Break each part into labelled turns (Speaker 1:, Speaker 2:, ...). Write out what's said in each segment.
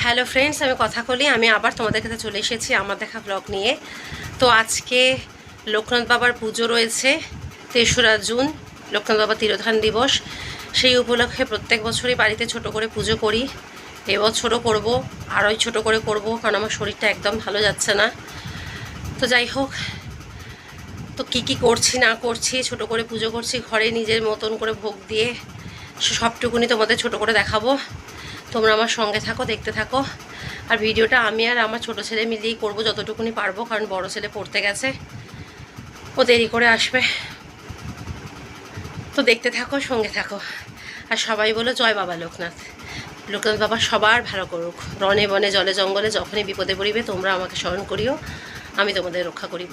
Speaker 1: Hello friends, আমি কথা বলি। আমি আবার তোমাদের কাছে চলে এসেছি আমার দেখা ব্লগ নিয়ে। তো আজকে লোকনাথ বাবার পুজো রয়েছে ৩রা জুন, লোকনাথ বাবা তিরোধান দিবস। সেই উপলক্ষে প্রত্যেক বছরই বাড়িতে ছোট করে পুজো করি। এবছরও করবো, আরও ছোট করে করব, কারণ আমার শরীরটা একদম ভালো যাচ্ছে না। তো যাই হোক, তো কী করছি না করছি, ছোট করে পুজো করছি ঘরে নিজের মতন করে ভোগ দিয়ে, সবটুকুনি তোমাদের ছোট করে দেখাবো। তোমরা আমার সঙ্গে থাকো, দেখতে থাকো। আর ভিডিওটা আমি আর আমার ছোট ছেলে মিলিয়েই করবো যতটুকুনি পারবো, কারণ বড় ছেলে পড়তে গেছে, ও দেরি করে আসবে। তো দেখতে থাকো, সঙ্গে থাকো। আর সবাই বলো জয় বাবা লোকনাথ। লোকনাথ বাবা সবার ভালো করুক। রনে বনে জলে জঙ্গলে যখনই বিপদে পড়িবে তোমরা আমাকে স্মরণ করিও, আমি তোমাদের রক্ষা করিব।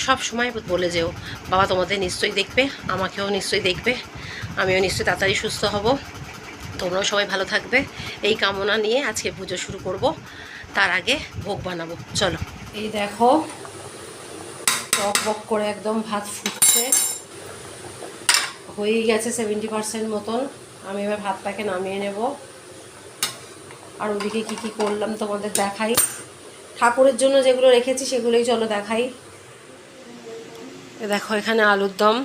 Speaker 1: সব সময় বলে যেও বাবা তোমাদের নিশ্চয়ই দেখবে, আমাকেও নিশ্চয়ই দেখবে, আমিও নিশ্চয়ই তাড়াতাড়ি সুস্থ হব। তোমরাও সবাই ভালো থাকবে, এই কামনা নিয়ে আজকে পুজো শুরু করব। তার আগে ভোগ বানাবো, চলো। এই দেখো, টক বক করে একদম ভাত ফুটছে, হয়েই গেছে 70% মতন। আমি এবার ভাতটাকে নামিয়ে নেব। আর ওদিকে কী করলাম তোমাদের দেখাই। ঠাকুরের জন্য যেগুলো রেখেছি সেগুলোই চলো দেখাই। দেখো, এখানে আলুর দম।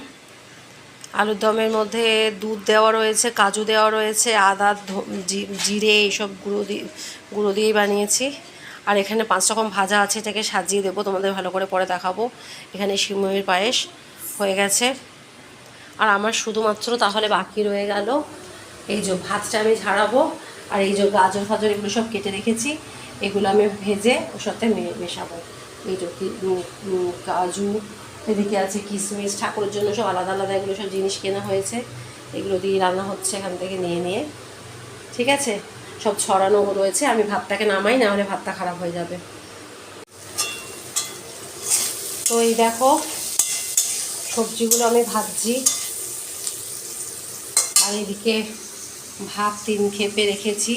Speaker 1: আলুর দমের মধ্যে দুধ দেওয়া রয়েছে, কাজু দেওয়া রয়েছে, আদা, জিরে, এইসব গুঁড়ো দিয়েই বানিয়েছি। আর এখানে 5 রকম ভাজা আছে, এটাকে সাজিয়ে দেবো, তোমাদের ভালো করে পরে দেখাবো। এখানে সিমইয়ের পায়েস হয়ে গেছে। আর আমার শুধুমাত্র তাহলে বাকি রয়ে গেল এই যে ভাতটা আমি ঝাড়াবো। আর এই যে গাজর ফাজর এগুলো সব কেটে রেখেছি, এগুলো আমি ভেজে ওর সাথে মেশাবো। এই যে কাজু, এদিকে আছে কিশমিশ, ঠাকুরের জন্য সব আলাদা আলাদা এগুলো সব জিনিস কেনা হয়েছে, এগুলো দিয়ে রান্না হচ্ছে এখান থেকে নিয়ে। ঠিক আছে, সব ছড়ানো রয়েছে। আমি ভাতটাকে নামাই, না হলে ভাতটা খারাপ হয়ে যাবে। তো এই দেখো, সবজিগুলো আমি ভাজছি। আর এদিকে ভাত 3 খেপে রেখেছি,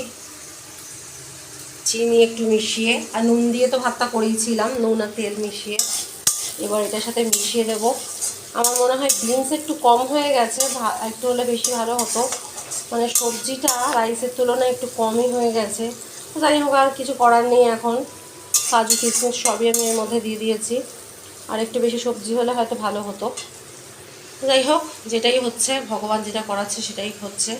Speaker 1: চিনি একটু মিশিয়ে, আর নুন দিয়ে তো ভাতটা করেইছিলাম, নুন আর তেল মিশিয়ে। এবার এটার সাথে মিশিয়ে দেব। আমার মনে হয় বিনস একটু কম হয়ে গেছে, একটু হলে বেশি ভালো হতো। মানে সবজিটা রাইসের তুলনায় একটু কমই হয়ে গেছে। যাই হোক, আর কিছু করার নেই এখন। কাজু কিশমিশ সবই আমি এর মধ্যে দিয়ে দিয়েছি। আর একটু বেশি সবজি হলে হয়তো ভালো হতো। যাই হোক, যেটাই হচ্ছে, ভগবান যেটা করাচ্ছে সেটাই হচ্ছে।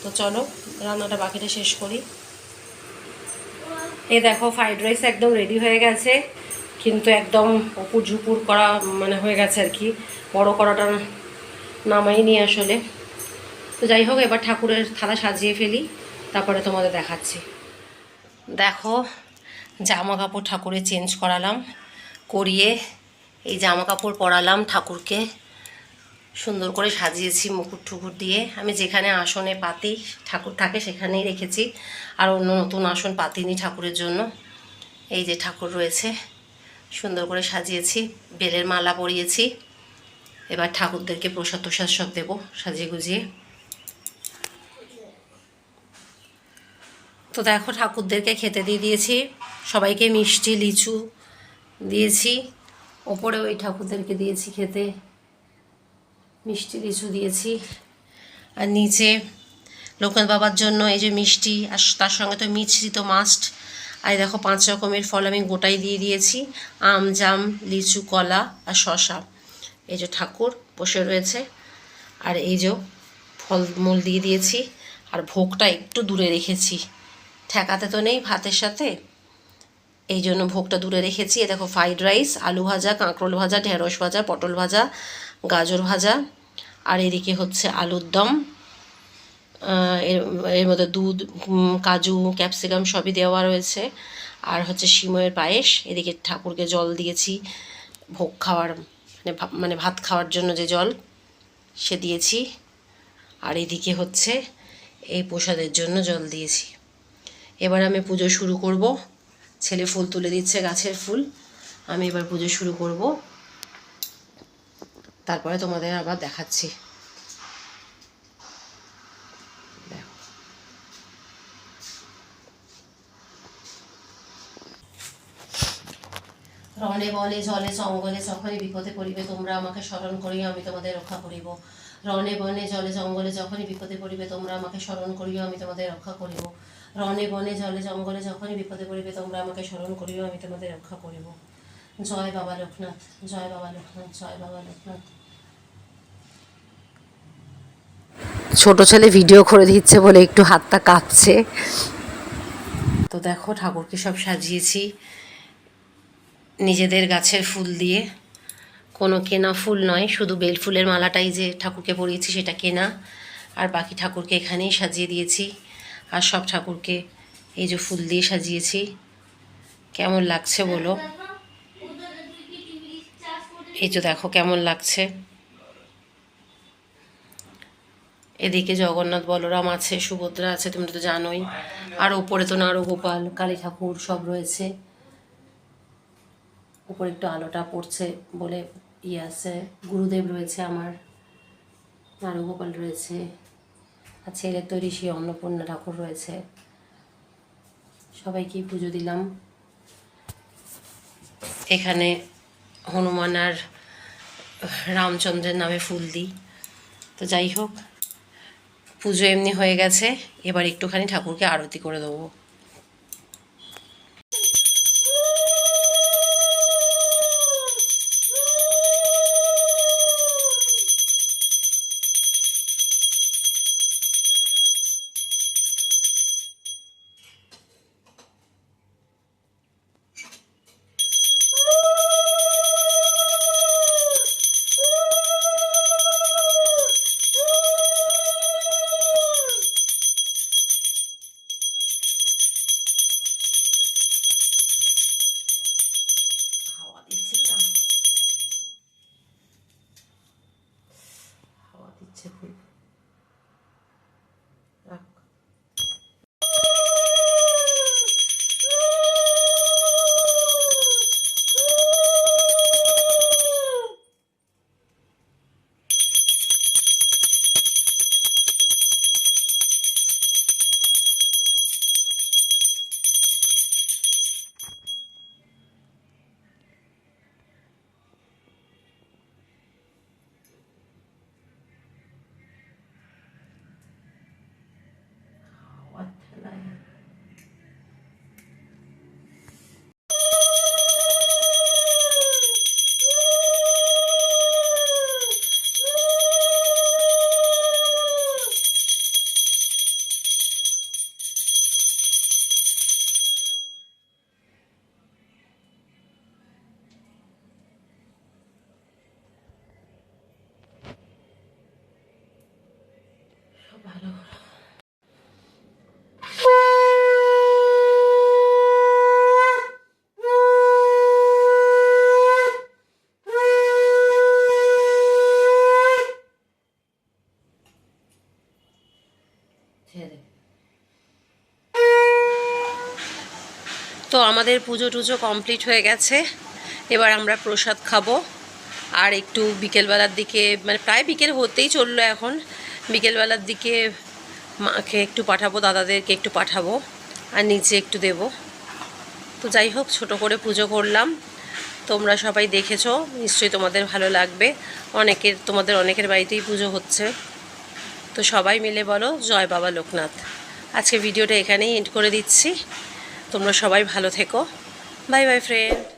Speaker 1: তো চলো রান্নাটা বাকিটা শেষ করি। এই দেখো, ফ্রাইড রাইস একদম রেডি হয়ে গেছে, কিন্তু একদম উপর ঝুপুর করা মানে হয়ে গেছে আর কি, বড় করাটা নামাইনি আসলে। তো যাই হোক, এবার ঠাকুরের থালা সাজিয়ে ফেলি, তারপরে তোমাদের দেখাচ্ছি। দেখো, জামা কাপড় ঠাকুরের চেঞ্জ করালাম, করিয়ে এই জামা কাপড় পরালাম ঠাকুরকে, সুন্দর করে সাজিয়েছি মুকুট ঠুকুর দিয়ে। আমি যেখানে আসনে পাতি ঠাকুর থাকে সেখানেই রেখেছি, আর অন্য নতুন আসন পাতিনি ঠাকুরের জন্য। এই যে ঠাকুর রয়েছে, সুন্দর করে সাজিয়েছি, বেলের মালা পরিয়েছি। এবার ঠাকুরদেরকে প্রসাদ তোসাদ সব দেবো সাজিয়ে গুজিয়ে। তো দেখো, ঠাকুরদেরকে খেতে দিয়ে দিয়েছি, সবাইকে মিষ্টি লিচু দিয়েছি। ওপরে ওই ঠাকুরদেরকে দিয়েছি খেতে, মিষ্টি লিচু দিয়েছি। আর নিচে লোকনাথ বাবার জন্য এই যে মিষ্টি, আর তার সঙ্গে তো মিষ্টি তো মাস্ট। আর দেখো, 5 রকমের ফল আমি গোটাই দিয়ে দিয়েছি, আম, জাম, লিচু, কলা আর শশা। এই যে ঠাকুর বসে রয়েছে, আর এই যে ফলমূল দিয়ে দিয়েছি। আর ভোগটা একটু দূরে রেখেছি, ঠেকাতে তো নেই ভাতের সাথে, এই জন্য ভোগটা দূরে রেখেছি। এ দেখো, ফ্রাইড রাইস, আলু ভাজা, কাঁকরোল ভাজা, ঢেঁড়স ভাজা, পটল ভাজা, গাজর ভাজা। আর এদিকে হচ্ছে আলুর দম, এর মধ্যে দুধ, কাজু, ক্যাপসিকাম সবই দেওয়া রয়েছে। আর হচ্ছে সিমইয়ের পায়েস। এদিকে ঠাকুরকে জল দিয়েছি ভোগ খাওয়ার, মানে ভাত খাওয়ার জন্য যে জল সে দিয়েছি। আর এদিকে হচ্ছে এই প্রসাদের জন্য জল দিয়েছি। এবার আমি পুজো শুরু করব। ছেলে ফুল তুলে দিচ্ছে, গাছের ফুল। আমি এবার পুজো শুরু করব, তারপরে তোমাদের আবার দেখাচ্ছি। রণে বনে জলে জঙ্গলে যখনই বিপদে পড়িবে তোমরা আমাকে স্মরণ করিও, আমি তোমাদের রক্ষা করিব। রণে বনে জলে জঙ্গলে যখনই বিপদে পড়িবে তোমরা আমাকে স্মরণ করিও, আমি তোমাদের রক্ষা করিব। রণে বনে জলে জঙ্গলে যখনই বিপদে পড়িবে তোমরা আমাকে স্মরণ করিও, আমি তোমাদের রক্ষা করিব। জয় বাবা লোকনাথ, জয় বাবা লোকনাথ, জয় বাবা লোকনাথ। ছোট ছেলে ভিডিও করে দিচ্ছে বলে একটু হাতটা কাঁপছে। তো দেখো ঠাকুরকে সব সাজিয়েছি নিজেদের গাছের ফুল দিয়ে, কোনো কেনা ফুল নয়, শুধু বেল ফুলের মালাটাই যে ঠাকুরকে পরিয়েছি সেটা কেনা, আর বাকি ঠাকুরকে এখানেই সাজিয়ে দিয়েছি। আর সব ঠাকুরকে এই যে ফুল দিয়ে সাজিয়েছি। কেমন লাগছে বলো? এই যে দেখো কেমন লাগছে। এদিকে জগন্নাথ বলরাম আছে, সুভদ্রা আছে, তুমি তো জানোই। আর ওপরে তো নারগোপাল, কালী ঠাকুর সব রয়েছে। উপরে একটু আলোটা পড়ছে বলে আছে। গুরুদেব রয়েছে আমার, নারগোপাল রয়েছে, আর ছেলের তৈরি সেই অন্নপূর্ণা ঠাকুর রয়েছে। সবাইকেই পুজো দিলাম। এখানে হনুমান আর রামচন্দ্রের নামে ফুল দিই। তো যাই হোক, পুজো এমনি হয়ে গেছে, এবার একটুখানি ঠাকুরকে আরতি করে দেবো। হাওয়া দিচ্ছে, যা হাওয়া দিচ্ছে খুব। রাখ। হাওয়ার ঠেলায় সব ভালো। তো আমাদের পুজো টুজো কমপ্লিট হয়ে গেছে, এবার আমরা প্রসাদ খাবো। আর একটু বিকেলবেলার দিকে, মানে প্রায় বিকেল হতেই চললো এখন, বিকেলবেলার দিকে মাকে একটু পাঠাবো, দাদাদেরকে একটু পাঠাবো, আর নিচে একটু দেব। তো যাই হোক, ছোট করে পুজো করলাম। তোমরা সবাই দেখেছো, নিশ্চয়ই তোমাদের ভালো লাগবে। তোমাদের অনেকের বাড়িতেই পুজো হচ্ছে। তো সবাই মিলে বলো জয় বাবা লোকনাথ। আজকে ভিডিওটা এখানেই এন্ড করে দিচ্ছি। তোমরা সবাই ভালো থেকো। Bye bye friend.